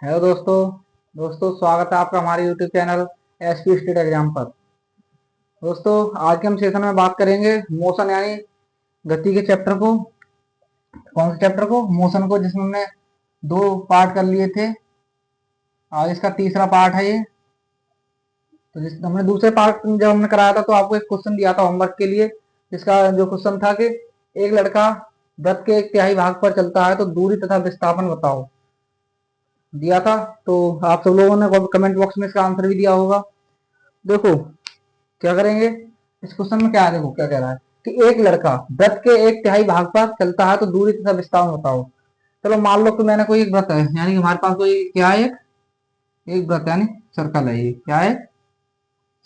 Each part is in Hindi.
हेलो दोस्तों। स्वागत है आपका हमारे YouTube channel SP state exam पर। दोस्तों, आज के हम सेशन में बात करेंगे मोशन यानी गति के चैप्टर को। कौन से चैप्टर को? मोशन को, जिसमें हमने दो पार्ट कर लिए थे। आज इसका तीसरा पार्ट है ये। तो जिस हमने दूसरे पार्ट जब हमने कराया था तो आपको एक क्वेश्चन दिया था होमवर्क के लिए, जिसका जो क्वेश्चन था कि एक लड़का वृत्त के एक तिहाई भाग पर चलता है तो दूरी तथा विस्थापन बताओ, दिया था। तो आप सब लोगों ने कमेंट बॉक्स में इसका आंसर भी दिया होगा। देखो क्या करेंगे इस क्वेश्चन में। क्या है, देखो क्या कह रहा है कि एक लड़का वृत्त के एक तिहाई भाग पर चलता है तो दूरी तथा विस्थापन बताओ। चलो मान लो कि मैंने कोई एक वृत्त है, यानी कि हमारे पास कोई क्या है, एक एक वृत्त यानी सर्कल है। ये क्या है?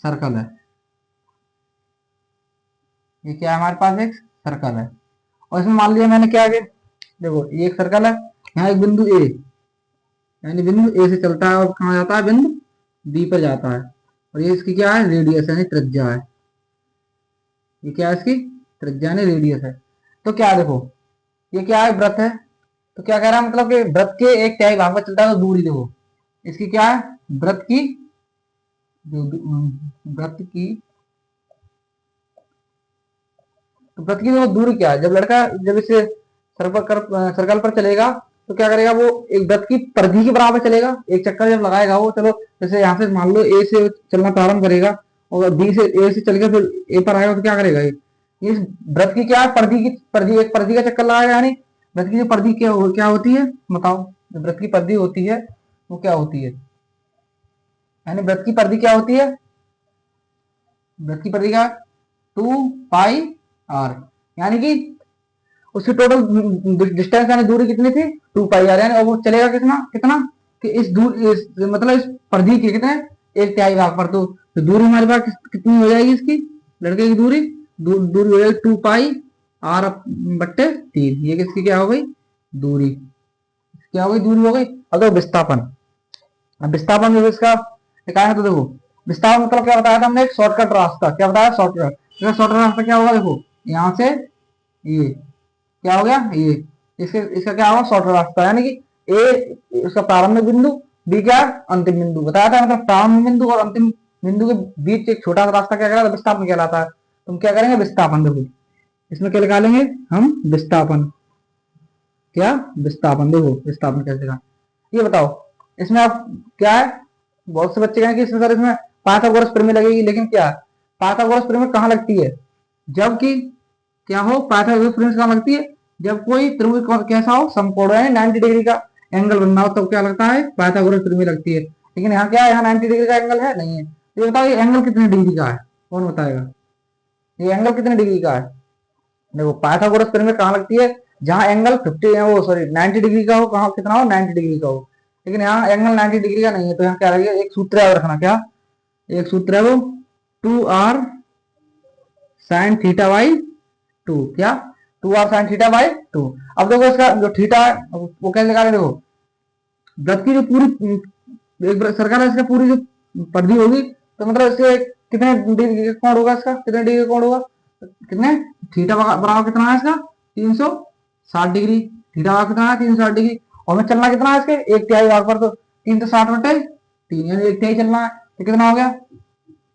सर्कल है। ये क्या है? हमारे पास एक सर्कल है। और इसमें मान लिया मैंने क्या है, देखो ये एक सर्कल है। यहाँ एक बिंदु ए, यानी बिंदु ए से चलता है और कहाँ जाता है? बिंदु बी पर जाता है। और ये इसकी क्या है? रेडियस यानी त्रिज्या है। ये क्या है? इसकी त्रिज्या यानी रेडियस है। तो क्या है, देखो ये क्या है? वृत्त है। तो क्या कह रहा है, मतलब कि वृत्त के एक तिहाई भाग पर चलता है तो दूरी देखो इसकी क्या है? वृत्त की वृत्त की तो वृत्त की देखो दूरी क्या है। जब लड़का जब इसे सर्कल पर चलेगा तो क्या करेगा, वो एक वृत्त की परिधि के बराबर चलेगा। एक चक्कर जब लगाएगा वो, चलो जैसे यहाँ से मान लो ए से चलना प्रारंभ करेगा और बी से ए से चल के फिर ए पर आएगा तो क्या करेगा, ये इस वृत्त की क्या है? परिधि एक परिधि का चक्कर लगाएगा। यानी वृत्त की जो परिधि क्या होती है, बताओ। जो वृत्त की परिधि होती है वो क्या होती है? यानी वृत्त की परिधि क्या होती है? वृत्त की परिधि क्या? 2 पाई आर। यानी कि उसकी टोटल डिस्टेंस यानी दूरी कितनी थी? 2 पाई आर। यानी और वो चलेगा कितना कितना कि मतलब इस परिधि के कितने एक तिहाई भाग पर। तो दूरी हमारे पास कितनी हो जाएगी इसकी? लड़के की दूरी दूरी हो जाएगी 2 पाई आर बट्टे 3। ये किसकी क्या हो गई? दूरी। क्या हो गई? दूरी हो गई। अब देखो विस्थापन। अब विस्थापन जो इसका क्या है, तो देखो विस्थापन मतलब क्या बताया था हमने? एक शॉर्टकट रास्ता। क्या बताया? शॉर्टकट। शॉर्टकट रास्ता क्या होगा, देखो यहाँ से ये क्या हो गया, ये इसके इसका क्या होगा? शॉर्ट रास्ता। यानी कि ए उसका प्रारंभिक बिंदु, बी क्या? अंतिम बिंदु बताया था। मतलब प्रारंभिक बिंदु और अंतिम बिंदु के बीच एक छोटा सा रास्ता क्या कहलाता है? विस्थापन कहलाता है। तुम क्या करेंगे? विस्थापन। देखो इसमें क्या निकालेंगे हम? विस्थापन। क्या? विस्थापन। देखो विस्थापन कैसे का, ये बताओ। इसमें आप क्या है, बहुत से बच्चे कहेंगे कि इसमें सर इसमें पाइथागोरस प्रमेय लगेगी, लेकिन क्या पाइथागोरस प्रमेय कहाँ लगती है? जबकि क्या हो, पाइथागोरस प्रमेय कहाँ लगती है? जब कोई त्रिभुज कैसा हो? समकोण है, 90 डिग्री का एंगल बनना हो तब क्या लगता है? पाइथागोरस प्रमेय लगती है। लेकिन यहाँ क्या है? यहाँ 90 डिग्री का एंगल है नहीं है। तो ये बताओ ये एंगल कितने डिग्री का है? कौन बताएगा ये एंगल कितने डिग्री का है? देखो पाइथागोरस प्रमेय कहाँ लगती है? जहां एंगल 50 वो सॉरी 90 डिग्री का हो। कहाँ कितना हो? 90 डिग्री का हो। लेकिन यहाँ एंगल 90 डिग्री का नहीं है। तो यहाँ क्या लगेगा? एक सूत्र याद रखना। क्या एक सूत्र है वो? 2r sin θ/2। क्या? 2r sin θ/2। अब देखो इसका जो थीटा है वो कैसे निकाले? देखो वृत्त की जो पूरी एक सर्कल है, इसका पूरी जो परिधि होगी तो मतलब इससे कितने डिग्री का कोण होगा? इसका कितने डिग्री का कोण होगा? कितने? थीटा बराबर कितना है इसका? 360 डिग्री। थीटा बराबर कितना है? 360 डिग्री। और हमें चलना कितना है इसके? एक तिहाई भाग पर। तो 360/3 यानी एक तिहाई चलना है। तो कितना हो गया?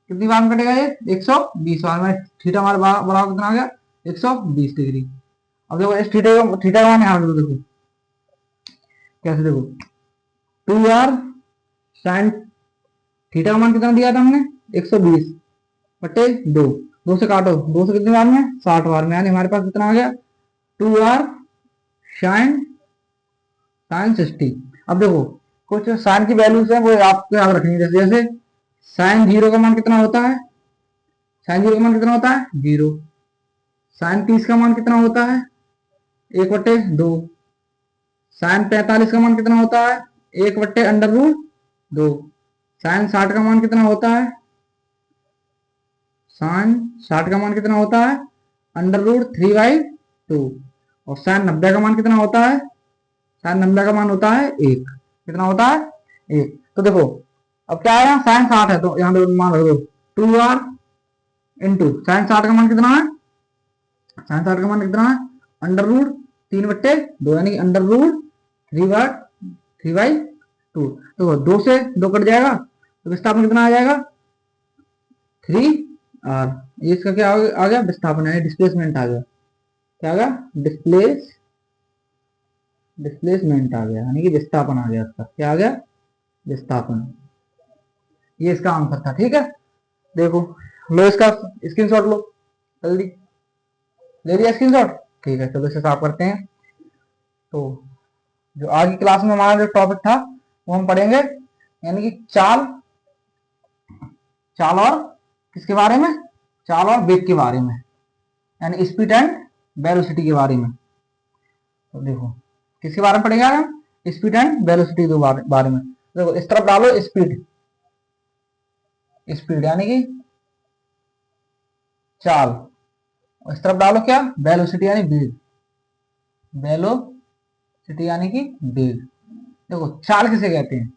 कितनी बार में कटेगा ये? 120 बार में। थीटा हमारे बराबर कितना आ गया? 120 डिग्री। अब देखो इस थीटा का मान यहाँ रख दो। देखो कैसे, देखो 2r sin थीटा का मान कितना दिया था हमने? 120/2। दो से काटो, दो से कितनी बार में? 60 बार में। यानी हमारे पास कितना आ गया? 2r sin 60। अब देखो कुछ साइन की वैल्यूज है वो आपको याद रखनी है। जैसे साइन जीरो का मान कितना होता है? साइन जीरो का मान कितना होता है? 0। साइन 30 का मान कितना होता है? 1/2। साइन 45 का मान कितना होता है? 1/√2। साइन 60 का मान कितना होता है? साइन 60 का मान कितना होता है? √3/2। और साइन 90 का मान कितना होता है? साइन 90 का मान होता है 1। कितना होता है? 1। तो देखो अब क्या है, यहाँ साइन 60 है तो यहाँ पे मान रख दो 2r साइन 60 का मान कितना है? साइन 60 का मान कितना है? √3/2 यानी कि √3/2 2। तो 2 से 2 कट जाएगा तो विस्थापन कितना आ जाएगा 3r। ये इसका क्या आ गया विस्थापन है, डिस्प्लेसमेंट आ गया। क्या आ गया डिस्प्लेसमेंट आ गया, यानी कि विस्थापन आ गया इसका। क्या आ गया विस्थापन। ये इसका आंसर था। ठीक है, देखो लो इसका स्क्रीनशॉट लो जल्दी। ले लिया स्क्रीनशॉट? ठीक है, चलो इसे साफ करते हैं। तो जो आज की क्लास में हमारा जो टॉपिक था वो हम पढ़ेंगे, यानी कि चाल और किसके बारे में, चाल और वेग के बारे में, यानी स्पीड एंड वेलोसिटी के बारे में। तो देखो किसके बारे में पढ़ेंगे हम, स्पीड एंड वेलोसिटी के बारे में। देखो इस तरफ डालो स्पीड, यानी कि चाल, इस तरफ डालो क्या वेलोसिटी यानी वेग, यानी कि वेग। देखो चाल किसे कहते हैं,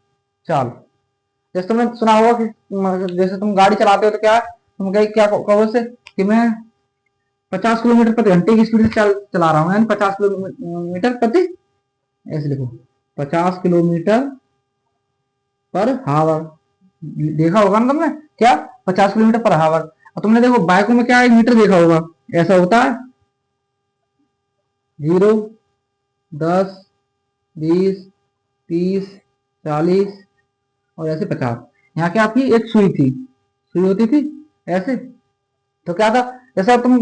चाल जैसे तुमने सुना होगा कि जैसे तुम गाड़ी चलाते हो तो क्या तुम क्या कहो से कि मैं 50 किलोमीटर प्रति घंटे की स्पीड से चला रहा हूँ, यानी 50 किलोमीटर प्रति, ऐसे लिखो 50 किलोमीटर पर हावर। देखा होगा ना तुमने क्या 50 किलोमीटर पर हावर। और तुमने देखो बाइकों में क्या मीटर देखा होगा, ऐसा होता है 0, 10, 20, 30, 40 और ऐसे 50। यहाँ क्या आपकी एक सुई होती थी ऐसे। तो क्या था, जैसा तुम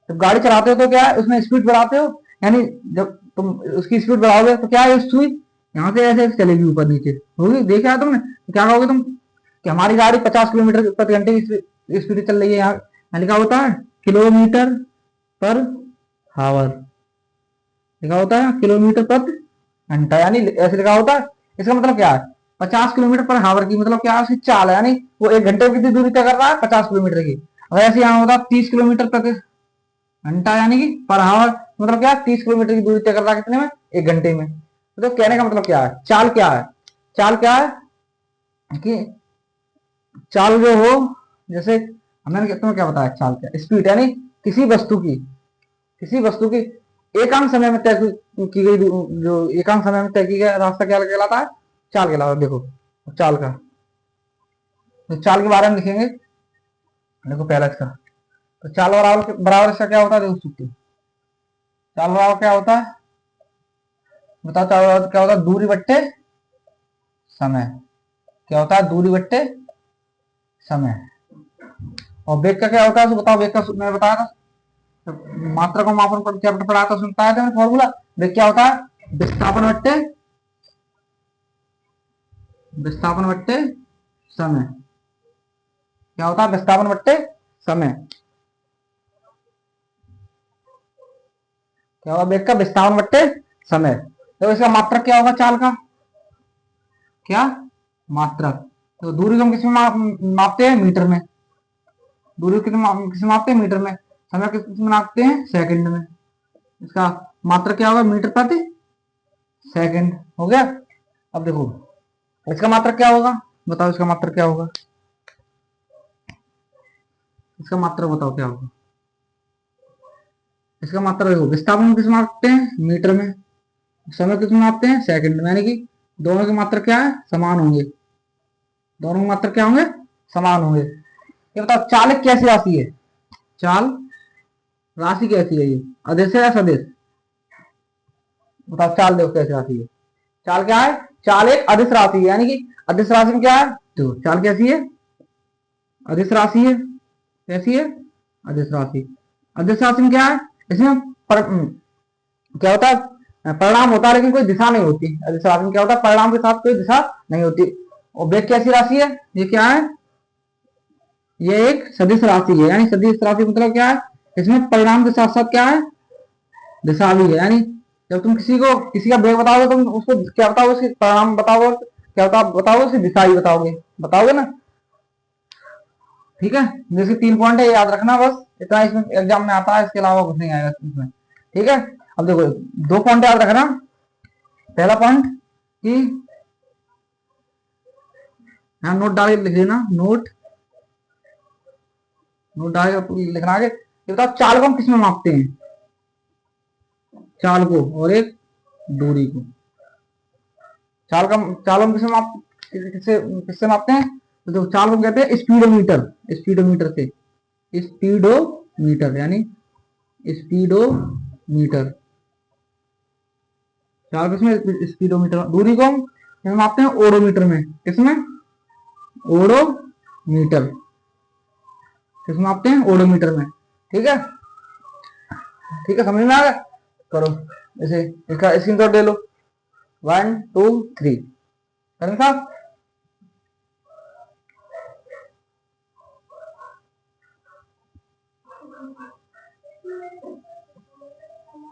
जब गाड़ी चलाते हो तो क्या है उसमें स्पीड बढ़ाते हो, यानी जब तुम उसकी स्पीड बढ़ाओगे तो क्या है सुई यहाँ से ऐसे चलेगी ऊपर नीचे होगी। देखा है तुमने? तो क्या कहोगे तुम कि हमारी गाड़ी 50 किलोमीटर प्रति घंटे की स्पीड चल रही है। यहाँ लिखा होता है किलोमीटर पर हावर, लिखा होता है किलोमीटर प्रति घंटा, यानी ऐसे लिखा होता है। इसका मतलब क्या है 50 किलोमीटर पर हावर की मतलब क्या है उसकी चाल है, यानी वो एक घंटे में कितनी दूरी तय कर रहा है 50 किलोमीटर की। और ऐसे यहाँ होता है 30 किलोमीटर प्रति घंटा, यानी कि पर हावर मतलब क्या 30 किलोमीटर की दूरी तय कर रहा है कितने में, एक घंटे में। तो कहने का मतलब क्या है, चाल क्या है, चाल क्या है कि चाल जो हो, जैसे हमने तुम्हें क्या बताया चाल क्या, स्पीड यानी किसी वस्तु की एकांक समय में तय की गई, जो एकांक समय में तय की गया रास्ता क्या कहलाता है, चाल कहलाता है। देखो चाल का, तो चाल के बारे में लिखेंगे। देखो पहला इसका, तो चाल बराबर इसका क्या होता है, देखो सूत्र। चाल बराबर क्या होता है बताओ, चाल बराबर क्या होता है दूरी बट्टे समय। क्या होता है दूरी बट्टे समय। और वेग का क्या होता है तो बताओ, वेग का मैं बताया था, मात्रा को मापन पर चैप्टर पढ़ा था, सुनता है मैंने फॉर्मूला। वेग क्या होता है विस्थापन बट्टे समय। क्या होता है विस्थापन बट्टे समय। क्या होगा वेग का विस्थापन बट्टे समय। तो इसका मात्रक क्या होगा चाल का, क्या मात्रक। तो दूरी को हम किसमें मापते हैं, मीटर में। दूरी किसमें मापते हैं, मीटर में। समय किसमें मापते हैं, सेकंड में। इसका मात्रक क्या होगा मीटर प्रति सेकंड, हो गया। अब देखो इसका मात्रक क्या होगा, बताओ इसका मात्रक क्या होगा, इसका मात्रक बताओ क्या होगा। इसका मात्रक देखो विस्थापन किस मापते हैं, मीटर में। समय किस मापते हैं, सेकंड में। यानी कि दोनों के मात्रक क्या है, समान होंगे। दोनों के मात्रक क्या होंगे, समान होंगे। ये बताओ चाल एक कैसी राशि है, चाल राशि कैसी है, ये अदिश है या सदिश। बताओ चाल देखो कैसी राशि है। चाल क्या है, चाल एक अदिश राशि है, यानी कि अदिश राशि में क्या है, तो चाल कैसी है, अदिश राशि है। कैसी है, अदिश राशि। अदिश राशि में क्या है, इसमें क्या होता है परिणाम होता है लेकिन कोई दिशा नहीं होती। अदिश राशि में क्या होता है परिणाम के साथ कोई दिशा नहीं होती। और वेग कैसी राशि है, ये क्या है, ये एक सदिश राशि है। यानी सदिश राशि मतलब क्या है, इसमें परिणाम के साथ साथ क्या है, दिशा भी है। यानी जब तुम किसी का वेग बताओगे तुम उसको क्या बताओगे, उसकी परिणाम बताओगे, क्या बताओगे उसकी दिशा ही बताओगे ना। ठीक है, जैसे 3 पॉइंट है याद रखना, बस इतना इसमें एग्जाम में आता है, इसके अलावा कुछ नहीं आएगा इसमें। ठीक है, अब देखो 2 पॉइंट याद रखना। पहला पॉइंट कि यहाँ नोट डाल लिख देना, नोट डाल लिखना आगे। ये बताओ चाल को हम किसमें मापते हैं, चाल को और एक दूरी को। चाल हम किससे मापते हैं? तो जो चाल को कहते हैं स्पीडोमीटर। स्पीडोमीटर से, स्पीडोमीटर यानी स्पीडोमीटर। चाल किसमें? स्पीडोमीटर। दूरी को हम मापते हैं ओडोमीटर में। किसमें? ओडोमीटर। किसमें मापते हैं? ओडोमीटर में। ठीक है, ठीक है, समझ में आ गया? करो इसे, इसका स्क्रीनशॉट ले लो। 1 2 3 करें साहब।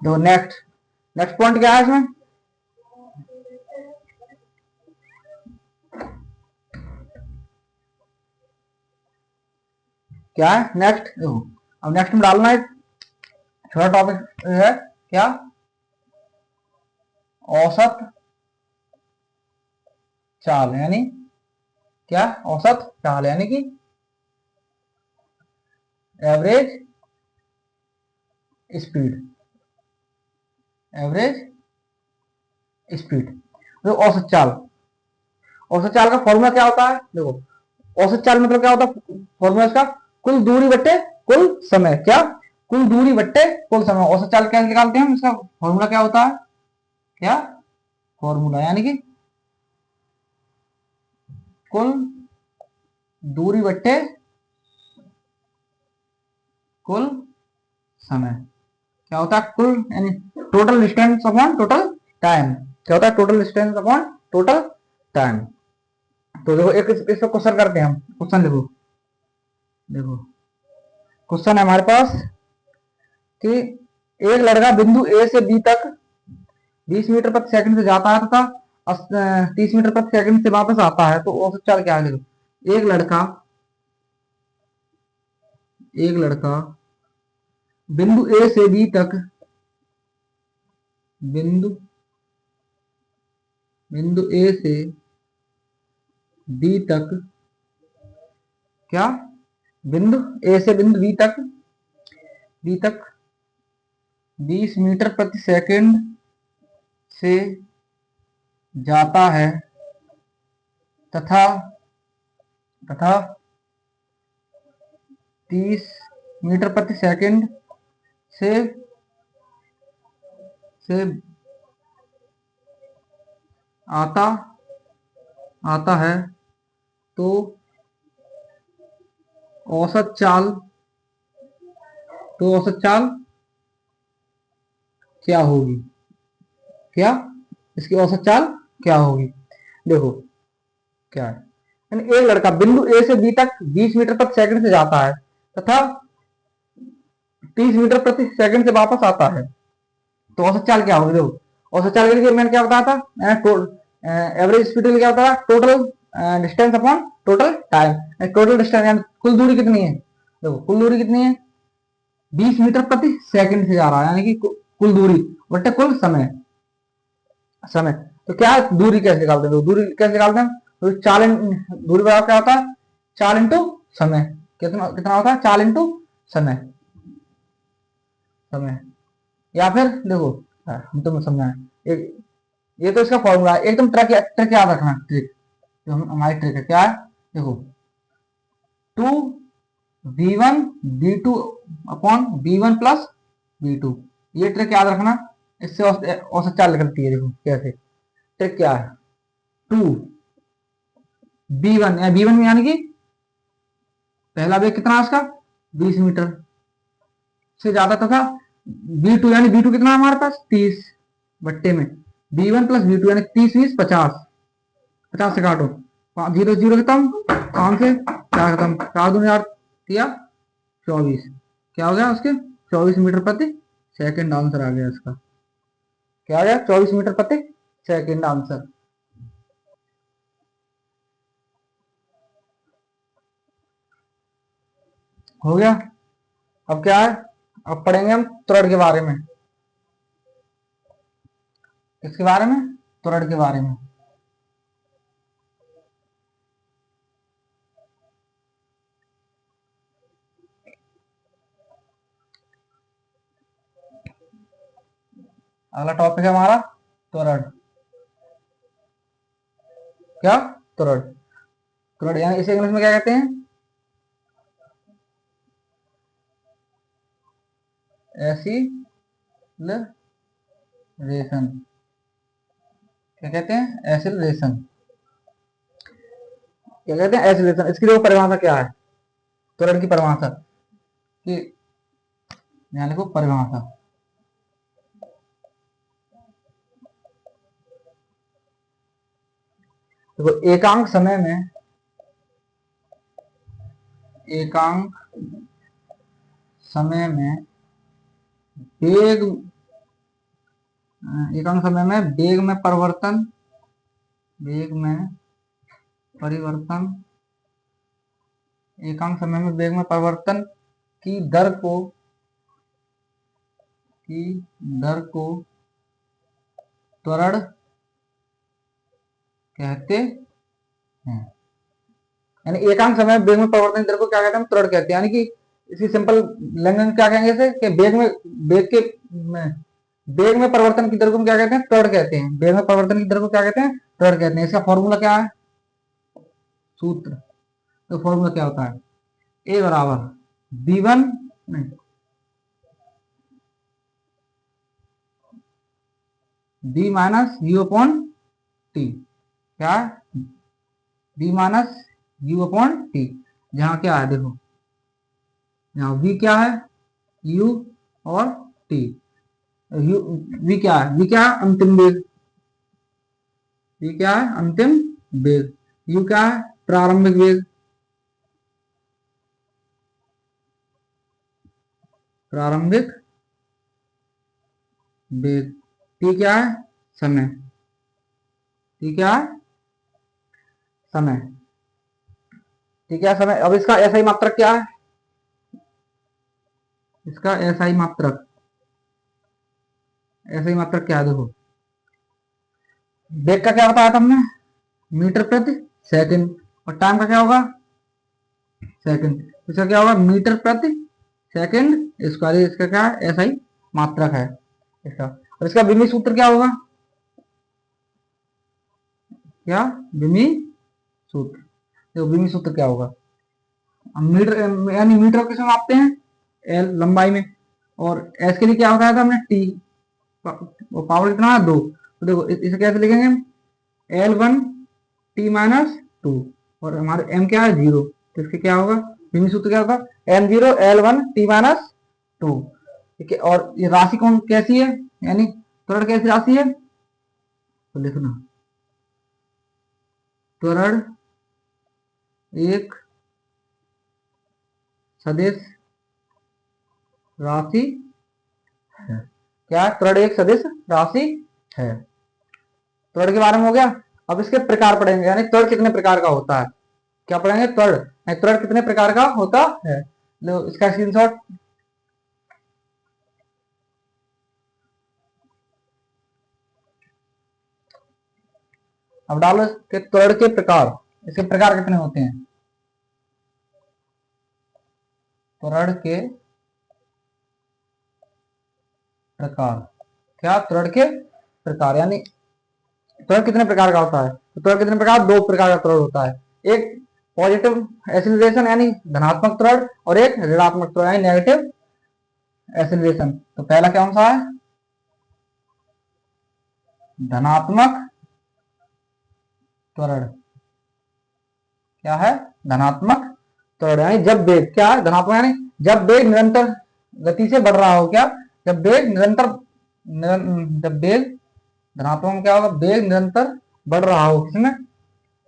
तो नेक्स्ट नेक्स्ट पॉइंट क्या है इसमें? क्या है नेक्स्ट? देखो, अब नेक्स्ट में डालना है छोटा टॉपिक है क्या? औसत चाल यानी क्या? औसत चाल यानी कि एवरेज स्पीड। एवरेज स्पीड तो औसत चाल। औसत चाल का फॉर्मूला क्या होता है? देखो, औसत चाल मतलब क्या होता है? फॉर्मूला इसका कुल दूरी बट्टे कुल समय। क्या? कुल दूरी बट्टे कुल समय। औसत चाल कैसे निकालते हैं हम? इसका फॉर्मूला क्या होता है? क्या फॉर्मूला? यानी कि कुल दूरी बट्टे कुल समय। क्या होता है? कुल यानी total distance upon total time. क्या होता है? Total distance upon total time. तो देखो, एक इसको क्वेश्चन करते हैं हम। क्वेश्चन लिखो। देखो, क्वेश्चन है हमारे पास कि एक लड़का बिंदु ए से बी तक 20 मीटर प्रति सेकंड से जाता है तथा 30 मीटर प्रति सेकंड से वापस आता है, तो औसत चाल क्या है? देखो, एक लड़का बिंदु ए से बी तक बिंदु बिंदु ए से बी तक क्या? बिंदु ए से बिंदु बी तक 20 मीटर प्रति सेकंड से जाता है तथा तथा 30 मीटर प्रति सेकंड से से आता आता है, तो औसत चाल औसत चाल क्या होगी? क्या? इसकी औसत चाल क्या होगी? देखो क्या है। यानी एक लड़का बिंदु ए से बी तक 20 मीटर प्रति सेकंड से जाता है तथा 30 मीटर प्रति सेकंड से वापस आता है, तो औसत चाल क्या होगी? देखो, औसत चाल के लिए मैंने क्या बताया था? एवरेज स्पीड के लिए क्या बताया? Total distance upon total time. Total distance यानी कुल दूरी कितनी है? देखो, कुल दूरी कितनी है? 20 मीटर प्रति सेकंड से जा रहा है, यानी कि कुल दूरी बटे कुल समय। समय तो क्या है? दूरी कैसे निकालते हैं? दूरी कैसे निकालते हैं? तो दूरी बराबर क्या होता है? चाल इंटू समय। कितना कितना होता है? चाल इंटू समय। समय या फिर देखो, हम तो समझाएं एक, ये तो इसका फॉर्मूला है। एकदम ट्रिक ट्रिक याद रखना। ट्रिक जो हमारी ट्रिक है क्या है? देखो, 2v1 v2 upon v1 plus v2। ये ट्रिक याद रखना। इससे औसत चाल निकलती है। देखो कैसे, ट्रिक क्या है? 2v1 या v1 यानी कि पहला वेग कितना है उसका? 20 मीटर से ज्यादा तथा v2 यानी v2 कितना है हमारे पास? 30 बट्टे में v1 प्लस v2 यानी 30 20 50। 50 से काटो, 0 0 खत्म, 5 से 4 खत्म, 4 दूनी 8 किया 24। क्या हो गया उसके? 24 मीटर प्रति सेकंड आंसर आ गया इसका। क्या आ गया? 24 मीटर प्रति सेकंड आंसर। हो गया। अब क्या है? अब पढ़ेंगे हम त्वरण के बारे में। किसके बारे में? त्वरण के बारे में। अगला टॉपिक है हमारा त्वरण। क्या, त्वरण। त्वरण यानी इसे इंग्लिश में क्या कहते हैं, एसिलरेशन। क्या कहते हैं, एसिलरेशन। क्या कहते हैं, एसिलरेशन। इसकी देखो परिभाषा क्या है, त्वरण की परिभाषा कि यहाँ लिखो परिभाषा। देखो एकांक समय में, एकांक समय में वेग, एकांक समय में वेग में परिवर्तन, वेग में परिवर्तन, एकांक समय में वेग में परिवर्तन की दर को, त्वरण कहते हैं। यानी एकांक समय में वेग में परिवर्तन की दर को क्या कहते हैं, त्वरण कहते हैं। यानी कि इसकी सिंपल लैंग्वेज में क्या कहेंगे इसे, कि वेग में परिवर्तन की दर को क्या कहते हैं, त्वरण कहते हैं। वेग में परिवर्तन की दर को क्या कहते हैं, त्वरण कहते हैं। इसका फॉर्मूला क्या है, सूत्र। तो फॉर्मूला क्या होता है, ए बराबर b1 नहीं b minus you upon T. क्या है, b minus you upon T. जहां क्या है देखो, यहाँ v क्या है, u और t। u v क्या है, v क्या है अंतिम वेग, v क्या है अंतिम वेग, u क्या है प्रारंभिक वेग, प्रारंभिक वेग, t क्या है समय, t क्या है समय, t क्या है समय। अब इसका एसआई मात्रक क्या है, इसका एसआई मात्रक, एसआई मात्रक क्या है देखो, वेग का क्या बताया था हमने, मीटर प्रति सेकंड, और टाइम का क्या होगा सेकंड। इसका क्या होगा मीटर प्रति सेकंड स्क्वायर। इसका क्या है एसआई मात्रक है इसका। और इसका विमी सूत्र क्या होगा, क्या विमी सूत्र। देखो विमी सूत्र क्या होगा, मीटर यानी मीटर किसमें मापते हैं, एल लंबाई में, और एस के लिए क्या बताया था हमने टी, और पावर कितना है 2। तो देखो इसे कैसे लिखेंगे, L1 टी माइनस 2, और हमारे m क्या है 0। तो इसके क्या होगा, विमी सूत्र क्या होगा, m0 L1 टी माइनस 2। ठीक है, और ये राशि कौन कैसी है, यानी त्वरण कैसी राशि है, तो लिखना त्वरण एक सदिश राशि है। क्या त्वरण एक सदिश राशि है। त्वरण के बारे में हो गया। अब इसके प्रकार पढ़ेंगे, यानी त्वरण कितने प्रकार का होता है, क्या पढ़ेंगे त्वरण, त्वरण कितने प्रकार का होता है। लो इसका स्क्रीनशॉट। अब डालो कि त्वरण के प्रकार, इसके प्रकार कितने होते हैं, त्वरण के प्रकार। क्या त्वरण के प्रकार, यानी त्वरण कितने प्रकार का होता है, तो त्वरण कितने प्रकार, दो प्रकार का त्वरण होता है। एक पॉजिटिव एक्सीलरेशन यानी धनात्मक त्वरण, और एक ऋणात्मक त्वरण यानी नेगेटिव एक्सीलरेशन। तो पहला कौन सा है, धनात्मक त्वरण। क्या है, धनात्मक त्वरण, यानी जब वेग क्या है धनात्मक, यानी जब वेग निरंतर गति से बढ़ रहा हो। क्या, जब वेग निरंतर जब वेग धनात्मक में क्या होगा, वेग निरंतर बढ़ रहा हो किसमें,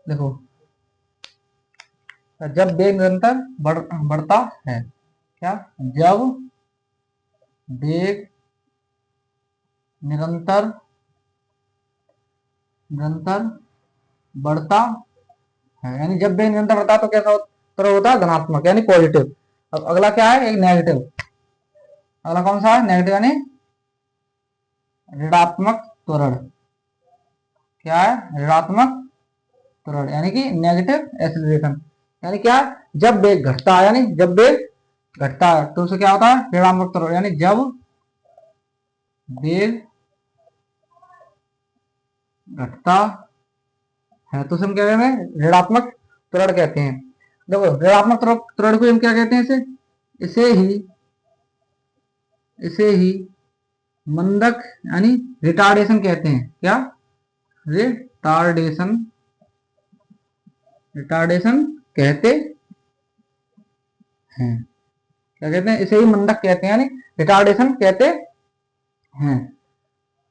देखो जब वेग निरंतर बढ़ता है। क्या, जब वेग निरंतर निरंतर बढ़ता है, यानी जब वेग निरंतर बढ़ता है तो कैसा तरह होता है, धनात्मक यानी पॉजिटिव। अब अगला क्या है, एक नेगेटिव। अगला कौन सा है, नेगेटिव यानी ऋणात्मक त्वरण। क्या है, ऋणात्मक त्वरण यानी कि नेगेटिव एक्सीलरेशन। यानी क्या, जब वेग घटता है, यानी जब वेग घटता है तो उसे क्या होता है, ऋणात्मक त्वरण। यानी जब वेग घटता है तो इसे हम क्या कहते हैं, ऋणात्मक त्वरण कहते हैं। देखो ऋणात्मक त्वरण को हम क्या कहते हैं, इसे इसे ही इसे ही मंदक यानी रिटार्डेशन कहते हैं। क्या? रिटार्डेशन रिटार्डेशन कहते हैं। क्या कहते हैं? इसे ही मंदक कहते हैं, यानी रिटार्डेशन कहते हैं।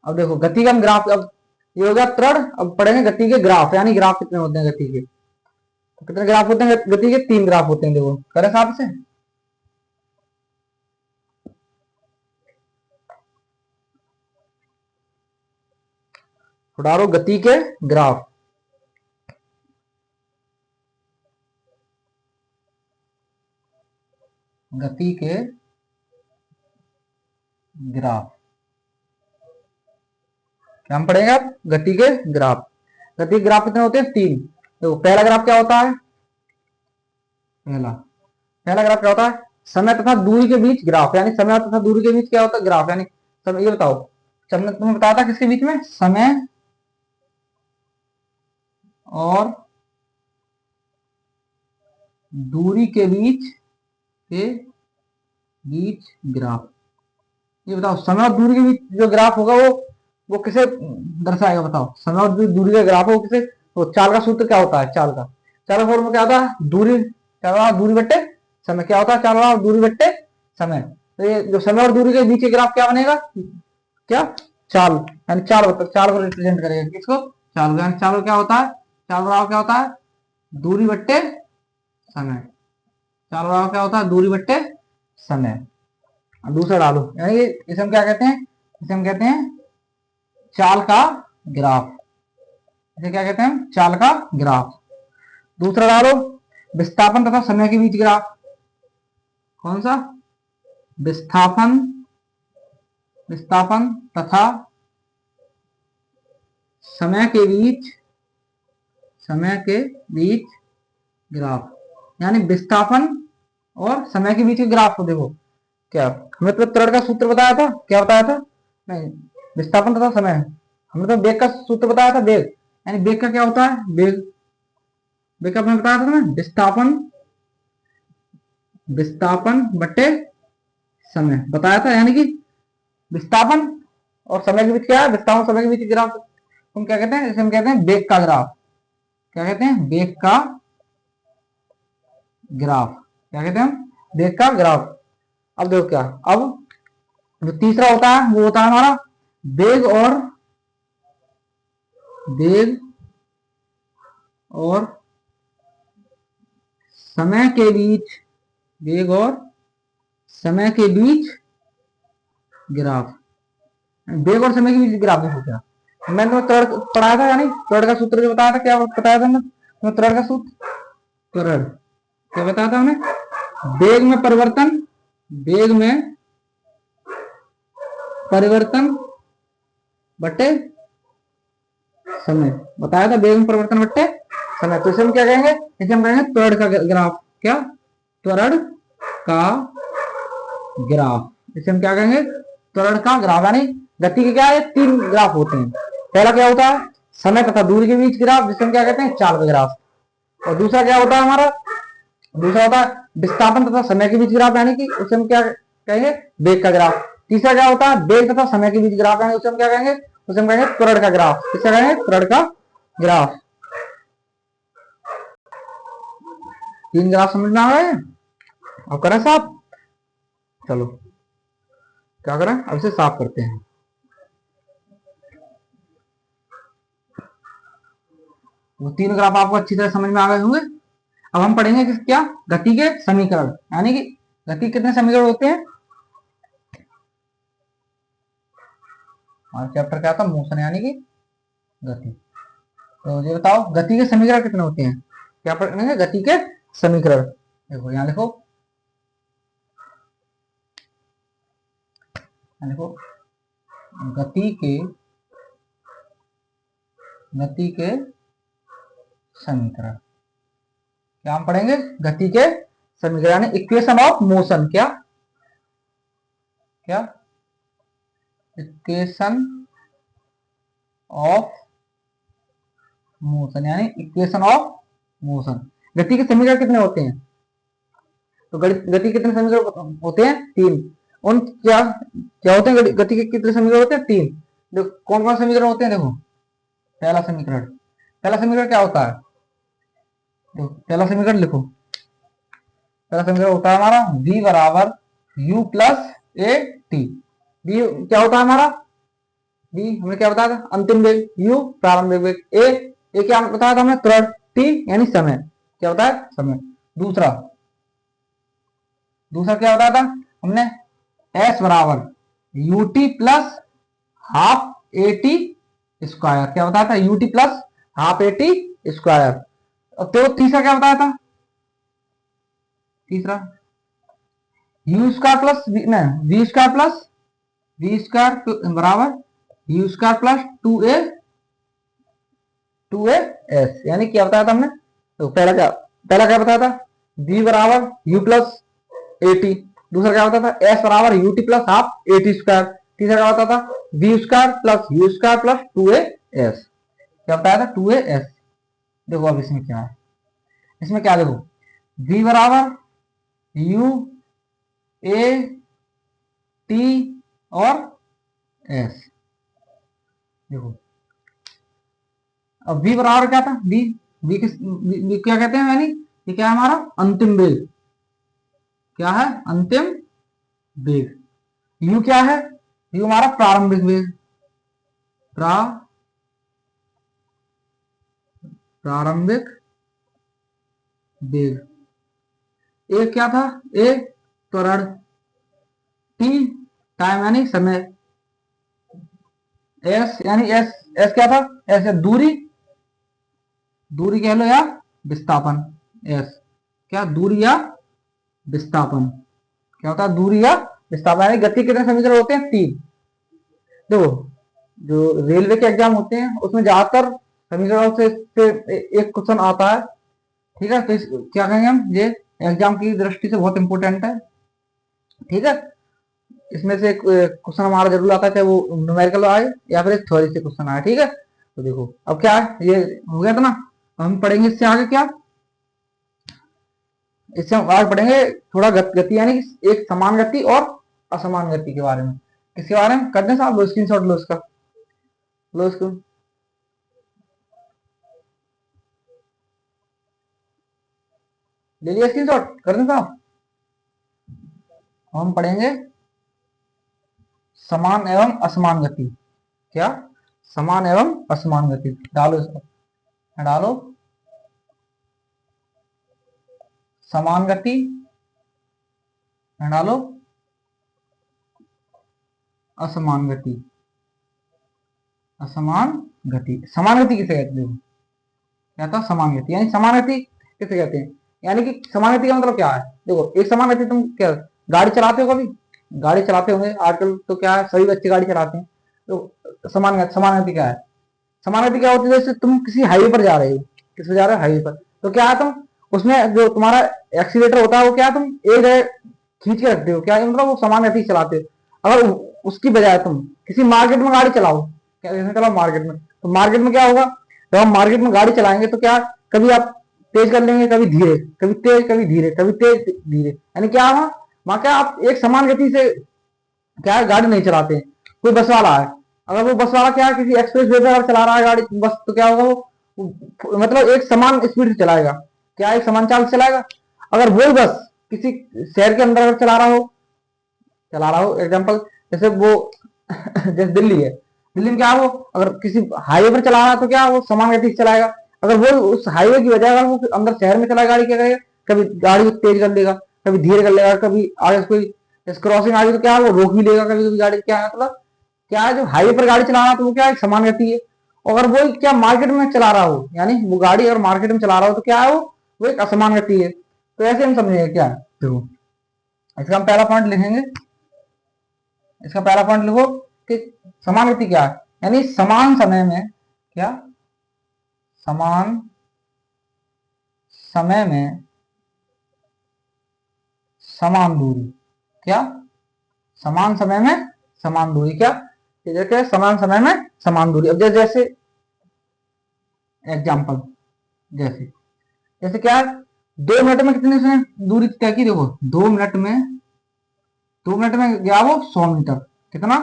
अब देखो गति का हम ग्राफ, अब ये हो गया त्वरण, अब पढ़ेंगे गति के ग्राफ, यानी ग्राफ कितने होते हैं गति के। तो कितने ग्राफ होते हैं गति के? 3 ग्राफ होते हैं। देखो करें साहब से, उड़ारो गति के ग्राफ। गति के ग्राफ क्या हम पढ़ेंगे अब? गति के ग्राफ। गति के ग्राफ कितने होते हैं? 3। तो पहला ग्राफ क्या होता है? पहला पहला ग्राफ क्या होता है? समय तथा दूरी के बीच ग्राफ, यानी समय तथा दूरी के बीच क्या होता है? ग्राफ। यानी समय, ये बताओ, हमने तुम्हें बताया था किसके बीच में? समय और दूरी के बीच ग्राफ। ये बताओ समय और दूरी के बीच जो ग्राफ होगा वो किसे दर्शाएगा? बताओ, समय और दूरी का ग्राफ हो किसे? तो चाल का सूत्र क्या होता है? चाल का फॉर्मूला क्या होता है? दूरी बट्टे समय। क्या होता है? चाल और दूरी बट्टे समय। तो ये जो समय और दूरी के बीच के ग्राफ क्या बनेगा? क्या? चाल। यानी चाल को रिप्रेजेंट करेगा किसको? चाल। यानी चाल क्या होता है? चाल बराबर क्या होता है? दूरी बट्टे समय। चाल बराबर क्या होता है? दूरी बट्टे समय। दूसरा डालो, यानी इसे हम क्या कहते हैं? इसे हम कहते हैं चाल का ग्राफ। इसे क्या कहते हैं? चाल का ग्राफ। दूसरा डालो, विस्थापन तथा समय के बीच ग्राफ। कौन सा? विस्थापन विस्थापन तथा समय के बीच ग्राफ। यानी विस्थापन और समय के बीच के ग्राफ को देखो। क्या हमने तो त्वरण का सूत्र बताया था? क्या बताया था? नहीं, विस्थापन तथा समय। हमने तो वेग का सूत्र बताया था, वेग। यानी वेग का क्या होता है? वेग वेग का आपने बताया था ना, विस्थापन बट्टे समय बताया था। यानी कि विस्थापन और समय के बीच क्या है? विस्थापन समय के बीच ग्राफ हम क्या कहते हैं? इसे हम कहते हैं वेग का ग्राफ। क्या कहते हैं? वेग का ग्राफ। क्या कहते हैं हम? वेग का ग्राफ। अब देखो क्या, अब जो तीसरा होता है वो होता है हमारा वेग और समय के बीच वेग और समय के बीच ग्राफ। वेग और समय के बीच ग्राफ देखो क्या, मैंने तो त्वरण पढ़ाया था, यानी त्वरण का सूत्र जो बताया था। क्या बताया था मैं त्वरण का सूत्र? त्वरण क्या बताया था हमें? वेग में परिवर्तन बटे समय बताया था। वेग में परिवर्तन बटे समय। तो इसे हम क्या कहेंगे? इसे हम कहेंगे त्वरण का ग्राफ। क्या? त्वरण का ग्राफ। इसे हम क्या कहेंगे? त्वरण का ग्राफ। यानी गति के क्या है? 3 ग्राफ होते हैं। पहला क्या होता है? समय तथा दूरी के बीच ग्राफ, जिसे हम क्या कहते हैं? चाल का ग्राफ। और दूसरा क्या होता है हमारा? दूसरा होता है विस्थापन तथा समय के बीच ग्राफ, यानी कि उसे हम क्या कहेंगे? वेग का ग्राफ। तीसरा क्या होता है? वेग तथा समय के बीच ग्राफ, यानी उसे हम क्या कहेंगे? उसे हम कहेंगे त्वरण का ग्राफ। किसे कहेंगे? त्वरण का ग्राफ। 3 ग्राफ समझ में आ गए? अब करें साफ? चलो क्या करें, अब इसे साफ करते हैं। वो 3 ग्राफ आपको अच्छी तरह समझ में आ गए होंगे। अब हम पढ़ेंगे क्या? गति के समीकरण। यानी कि गति कितने समीकरण होते हैं? और चैप्टर क्या था? मोशन यानी कि गति। तो ये बताओ गति के समीकरण कितने होते हैं? क्या पढ़ेंगे? गति के समीकरण। देखो यहाँ लिखो, गति के समीकरण। क्या हम पढ़ेंगे? गति के समीकरण यानी इक्वेशन ऑफ मोशन। क्या क्या? इक्वेशन ऑफ मोशन, यानी इक्वेशन ऑफ मोशन। गति के समीकरण कितने होते हैं? तो गति कितने समीकरण होते हैं? 3। उन क्या क्या होते हैं? गति के कितने समीकरण होते हैं? 3। देखो कौन कौन समीकरण होते हैं? देखो पहला समीकरण क्या होता है? देखो पहला समीकरण लिखो। पहला समीकरण होता है हमारा v बराबर u plus A T. v क्या होता है हमारा? v हमने क्या बताया था? अंतिम वेग। u प्रारंभिक वेग। ए क्या बताया था हमने? त्वरण। t यानी समय। क्या होता है? समय। दूसरा क्या बताया था हमने? s बराबर ut plus half a t square. क्या बताया था? ut plus half a t square. तो तीसरा क्या बताया था? तीसरा u square plus v square बराबर u square plus two a s. यानी क्या बताया था हमने? तो पहला क्या बताया था? v बराबर u प्लस ए टी। दूसरा क्या बताया था? s बराबर u t plus half a t square. तीसरा क्या बताया था? v square plus u square plus two a s. क्या बताया था? Two a s. देखो अब इसमें क्या है? इसमें क्या देखो, v बराबर यू ए टी और एस। देखो अब v बराबर क्या था? v क्या कहते हैं? यानी ये क्या है हमारा? अंतिम वेग। क्या है? अंतिम वेग। u क्या है? u हमारा प्रारंभिक वेग। प्रारंभिक वेग। ए क्या था? ए त्वरण। टी टाइम यानी समय। एस यानी एस क्या था? एस दूरी कह लो या विस्थापन। एस क्या? दूरी या विस्थापन। क्या होता है? दूरी या विस्थापन। यानी गति कितने समीकरण होते हैं? 3। देखो जो रेलवे के एग्जाम होते हैं उसमें ज्यादातर समीकरणों से एक क्वेश्चन आता है। ठीक है, तो क्या कहेंगे हम? ये एग्जाम की दृष्टि से बहुत इंपॉर्टेंट है। ठीक है, इसमें से क्वेश्चन हमारा जरूर आता है, चाहे वो न्यूमेरिकल आए या फिर एक थ्योरी से क्वेश्चन आए। ठीक है, तो देखो अब क्या है, ये हो गया था ना। हम पढ़ेंगे इससे आगे क्या? इससे हम आगे पढ़ेंगे थोड़ा गति यानी एक समान गति और असमान गति के बारे में। किसके बारे में? कर दें साहब, लो स्क्रीन शॉट लो इसका। लो इसको, ले लिया स्क्रीन शॉट? कर दें साहब। हम पढ़ेंगे समान एवं असमान गति। क्या? समान एवं असमान गति। डालो इसको, डालो। समान गति डालो, असमान गति। असमान गति, समान गति किसे कहते हैं? क्या था? समान गति। यानी समान गति किसे कहते हैं? यानी कि समान गति का मतलब क्या है? देखो एक समान गति, तुम क्या गाड़ी चलाते हो? कभी गाड़ी चलाते होंगे आजकल, तो क्या है, सभी बच्चे गाड़ी चलाते हैं। तो समान गति क्या है? समान गति क्या होती है? जैसे तुम किसी हाईवे पर जा रहे हो, किस पे जा रहे हो? हाईवे पर। तो क्या है, तुम उसमें जो तुम्हारा एक्सीलेटर होता है वो क्या है, तुम एक जगह खींच के रखते हो। क्या है मतलब? वो समान गति चलाते हो। अगर उसकी बजाय तुम किसी मार्केट में गाड़ी चलाओ, क्या जैसे चलाओ मार्केट में, तो मार्केट में क्या होगा? जब हम मार्केट में गाड़ी चलाएंगे तो क्या, कभी आप तेज कर लेंगे, कभी धीरे, कभी तेज, कभी धीरे, कभी तेज धीरे। यानी क्या हुआ वहां? क्या आप एक समान गति से क्या है गाड़ी नहीं चलाते। कोई बस वाला है, अगर वो बस वाला क्या है किसी एक्सप्रेस वे पे अगर चला रहा है गाड़ी बस, तो क्या होगा? वो मतलब एक समान स्पीड से चलाएगा। क्या? एक समान चाल से चलाएगा। अगर वही बस किसी शहर के अंदर अगर चला रहा हो एग्जाम्पल, जैसे वो जैसे दिल्ली है, दिल्ली में क्या है, वो अगर किसी हाईवे पर चला रहा है तो क्या वो समान गति से चलाएगा। अगर वो उस हाईवे की वजह अगर वो अंदर शहर में चला गाड़ी, क्या करेगा? कभी गाड़ी को तेज कर लेगा, कभी धीरे कर लेगा, कभी आगे कोई क्रॉसिंग आ गई तो क्या है वो रोक भी लेगा कभी कभी गाड़ी। क्या है मतलब? क्या है, जो हाईवे पर गाड़ी चला रहा है तो वो क्या है? समान गति है। और अगर वो क्या मार्केट में चला रहा हो, यानी वो गाड़ी अगर मार्केट में चला रहा हो तो क्या है? वो एक असमान गति है। तो ऐसे हम समझेंगे क्या है। देखो इसका हम पहला पॉइंट लिखेंगे। इसका पहला पॉइंट लिखो कि समान गति क्या है? यानी समान समय में क्या? समान समय में समान दूरी। क्या? समान समय में समान दूरी। क्या? जैसे समान समय में समान दूरी। अब जैसे एग्जाम्पल, जैसे जैसे क्या है, 2 मिनट में कितनी उसने दूरी तय की, देखो 2 मिनट में गया वो 100 मीटर, कितना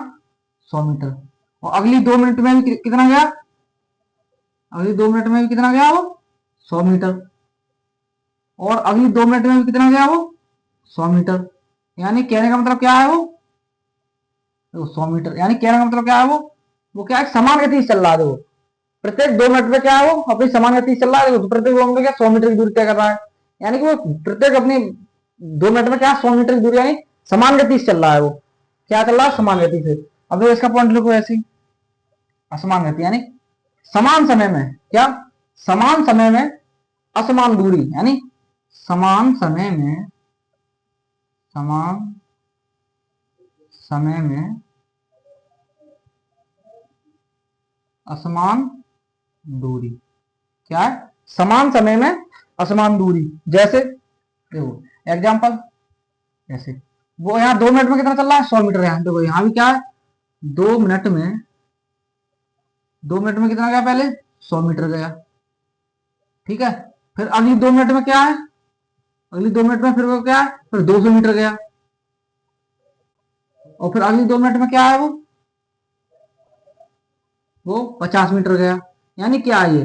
100 मीटर। और अगली 2 मिनट में भी कितना गया, अगली 2 मिनट में भी कितना गया वो 100 मीटर। और अगली 2 मिनट में भी कितना गया वो 100 मीटर। यानी कहने का मतलब क्या है वो 100 मीटर, यानी कहने का मतलब क्या है वो क्या है, समान गति से चल रहा है। देखो प्रत्येक 2 मिनट में क्या है वो अपनी समान गति से चल रहा है। देखो तो प्रत्येक 2 मिनट में क्या 100 मीटर की दूरी तय कर रहा है, यानी कि वो प्रत्येक अपनी 2 मिनट में क्या 100 मीटर की दूरी, यानी समान गति से चल रहा है। वो क्या चल रहा है, समान गति से। अब देखो इसका पॉइंट लिखो ऐसे, असमान गति यानी समान समय में क्या, समान समय में असमान दूरी, यानी समान समय में, समान समय में असमान दूरी, क्या है, समान समय में असमान दूरी। जैसे देखो एग्जांपल, जैसे वो यहाँ 2 मिनट में कितना चल रहा है 100 मीटर, यहाँ देखो यहाँ भी क्या है 2 मिनट में, 2 मिनट में कितना गया, पहले 100 मीटर गया, ठीक है। फिर अगली 2 मिनट में क्या है, अगली 2 मिनट में फिर वो क्या है, फिर 200 मीटर गया। और फिर अगली 2 मिनट में क्या है वो 50 मीटर गया। यानी क्या है ये,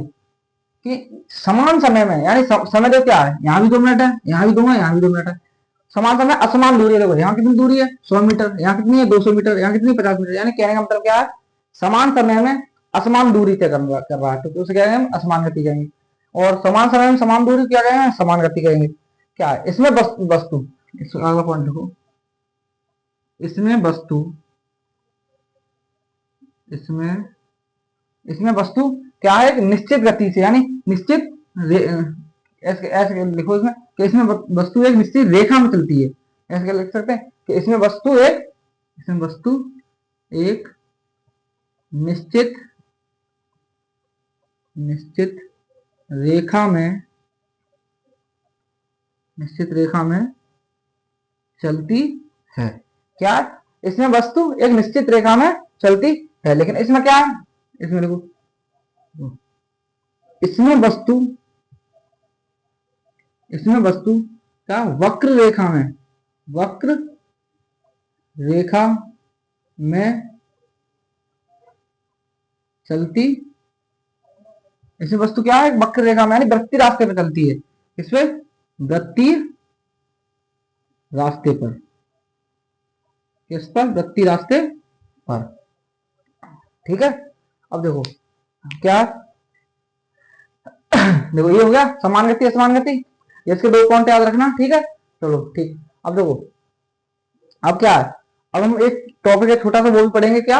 कि समान समय में, यानी समय तो क्या है, यहाँ भी 2 मिनट है, यहाँ भी 2 है, यहाँ भी 2 मिनट है, समान समय असमान दूरी है। देखो यहाँ कितनी दूरी है 100 मीटर, यहाँ कितनी है 200 मीटर, यहाँ कितनी 50 मीटर। यानी कहने का मतलब क्या है, समान समय में असमान दूरी तय कर रहा है, तो उसे क्या कहेंगे हम, असमान गति कहेंगे। और समान समय में समान दूरी क्या कहेंगे, समान गति कहेंगे। क्या है इसमें वस्तु, अगला पॉइंट देखो, इसमें वस्तु, इसमें इसमें वस्तु क्या है, एक निश्चित गति से, यानी निश्चित ऐसे ऐसे लिखो इसमें कि इसमें वस्तु एक निश्चित रेखा में चलती है। ऐसे क्या लिख सकते हैं कि इसमें वस्तु एक निश्चित निश्चित रेखा में, निश्चित रेखा में चलती है। क्या, इसमें वस्तु एक निश्चित रेखा में चलती है, लेकिन इसमें क्या है, इसमें देखो, इसमें वस्तु, इसमें वस्तु क्या वक्र रेखा में, वक्र रेखा में चलती, इसमें वस्तु क्या है, वक्र रेखा में, यानी वृत्तीय रास्ते पर चलती है। इसमें वृत्तीय रास्ते पर, किस पर, वृत्तीय रास्ते पर, ठीक है। अब देखो क्या, देखो ये हो गया समान गति असमान गति, इसके 2 पॉइंट याद रखना, ठीक है। चलो ठीक, अब देखो अब क्या है, अब हम एक टॉपिक एक छोटा सा वो भी पढ़ेंगे, क्या,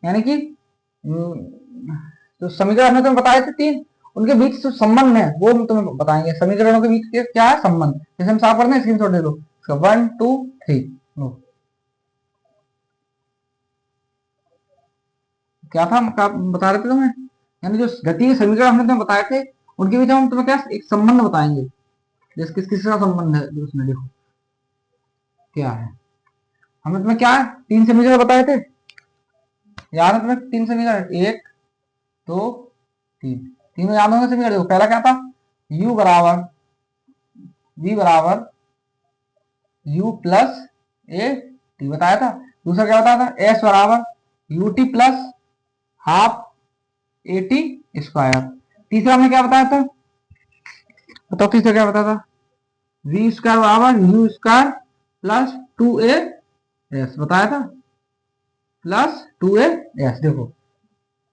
यानी कि तो समीकरण हमने तुम्हें बताए थे 3, उनके बीच जो संबंध है वो हम तुम्हें बताएंगे। समीकरणों के बीच क्या है संबंध, जैसे हम साफ पढ़ते हैं, स्क्रीनशॉट ले लो, 1 2 3 लो। क्या था, क्या बता रहे थे तुम्हें, यानी जो गति के समीकरण हमने तुम्हें बताए थे, उनके बीच हम तुम्हें क्या एक संबंध बताएंगे। जैसे किस किस का संबंध है, जो उसमें देखो क्या है, हमने तुम्हें क्या है 3 समीकरण बताए थे, याद है तुम्हें 3 समीकरण, 1 2 3, तीनों याद होंगे समीकरण। देखो पहला क्या था, u बराबर v बराबर u प्लस ए टी बताया था। दूसरा क्या बताया था, s बराबर u t plus half a t square. तीसरा हमने क्या बताया था, बताओ तीसरा क्या बताया था, वी स्क्वायर बराबर u square plus 2a S बताया था, प्लस 2a एस। देखो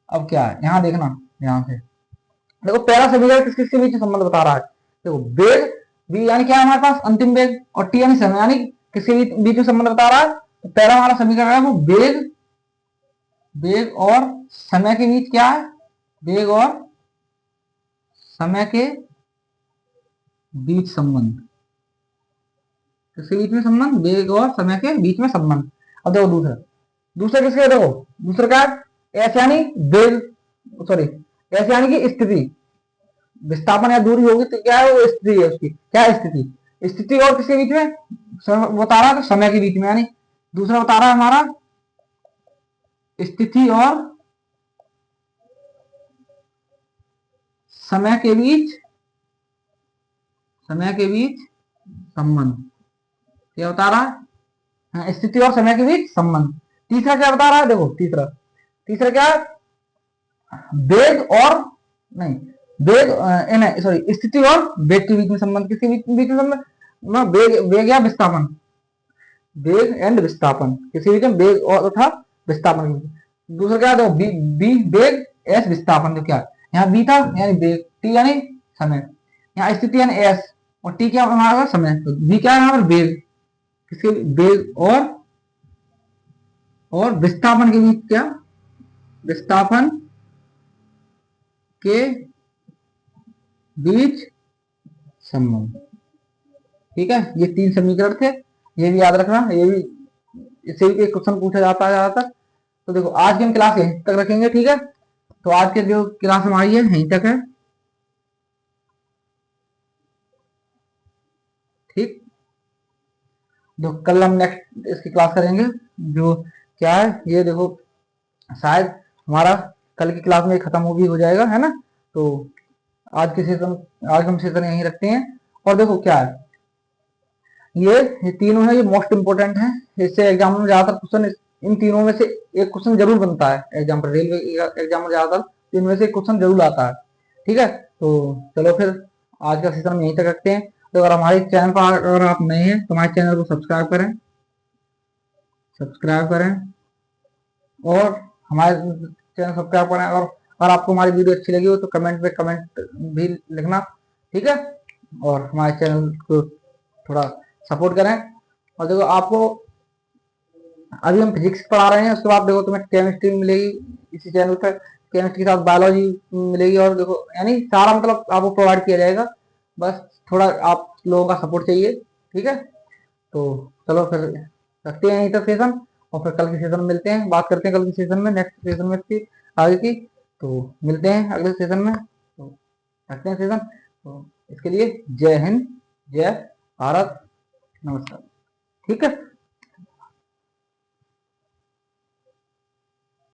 अब क्या है, यहाँ देखना, यहाँ से देखो पहला समीकरण किस किस के बीच संबंध बता रहा है। देखो वेग v यानी क्या है हमारे पास अंतिम वेग, और t यानी समय, यानी किसके बीच में संबंध बता रहा है। तो पहला हमारा समीकरण है वो वेग, वेग और समय के बीच क्या है, वेग और समय के बीच संबंध, किसके बीच में संबंध, वेग और समय के बीच में संबंध। अब देखो दूसरा, दूसरा किसके, देखो दूसरा क्या है, एस यानी वेग, सॉरी एस यानी कि स्थिति, विस्थापन या दूरी होगी तो क्या है वो स्थिति है, उसकी क्या है स्थिति, स्थिति और किसके बीच में बता रहा है, तो समय के बीच में। यानी दूसरा बता रहा है हमारा स्थिति और समय के बीच संबंध, क्या बता रहा है? हाँ, स्थिति और समय के बीच संबंध। तीसरा क्या बता रहा है? देखो तीसरा क्या है? वेग और नहीं, वेग नहीं सॉरी, स्थिति और वेग के बीच में संबंध। किसके बीच में संबंध ना? वेग या विस्थापन, वेग एंड विस्थापन, किसी बीच में वेग और तथा विस्थापन के बीच। दूसरा क्या है? बी बी वेग एस विस्थापन। जो क्या है? यहाँ बी था यानी वेग, टी यानी समय, यहाँ स्थिति यानी एस, और टी क्या हमारा? समय। तो बी क्या है यहाँ पर? वेग। किसके? वेग और विस्थापन के बीच क्या? विस्थापन के बीच संबंध। ठीक है, ये 3 समीकरण थे, ये भी याद रखना। ये भी, इससे भी एक क्वेश्चन पूछा जाता है ज्यादातर। तो देखो आज की हम क्लास यहीं तक रखेंगे। ठीक है, तो आज के जो क्लास हमारी है यहीं तक है। ठीक, तो कल हम नेक्स्ट इसकी क्लास करेंगे। जो क्या है ये देखो, शायद हमारा कल की क्लास में खत्म भी हो जाएगा, है ना। तो आज हम सेशन यहीं रखते हैं। और देखो क्या है, ये तीनों है, ये मोस्ट इंपोर्टेंट है। इससे एग्जाम में ज्यादातर क्वेश्चन, इन तीनों में से एक क्वेश्चन जरूर बनता है एग्जाम पर, रेलवे एग्जाम में ज्यादातर इनमें से क्वेश्चन जरूर आता है। ठीक है, तो चलो फिर आज का सेशन हम यहीं तक रखते हैं। तो अगर हमारे चैनल पर अगर आप नए हैं तो हमारे चैनल को सब्सक्राइब करें और हमारे चैनल सब्सक्राइब करें। और अगर आपको हमारी वीडियो अच्छी लगी हो तो कमेंट भी लिखना। ठीक है, और हमारे चैनल को थोड़ा सपोर्ट करें। और देखो आपको अभी हम फिजिक्स पढ़ा रहे हैं, उसके बाद देखो तुम्हें केमिस्ट्री मिलेगी इसी चैनल पर, केमिस्ट्री के साथ बायोलॉजी मिलेगी। और देखो यानी सारा मतलब आपको प्रोवाइड किया जाएगा, बस थोड़ा आप लोगों का सपोर्ट चाहिए। ठीक है, तो चलो फिर रखते हैं यहीं तक सेशन, और फिर कल के सेशन में मिलते हैं, बात करते हैं कल के सेशन में, नेक्स्ट सेशन में इसकी आगे की। तो मिलते हैं अगले सेशन में, तो रखते हैं सेशन। तो इसके लिए जय हिंद, जय भारत, नमस्कार। ठीक है।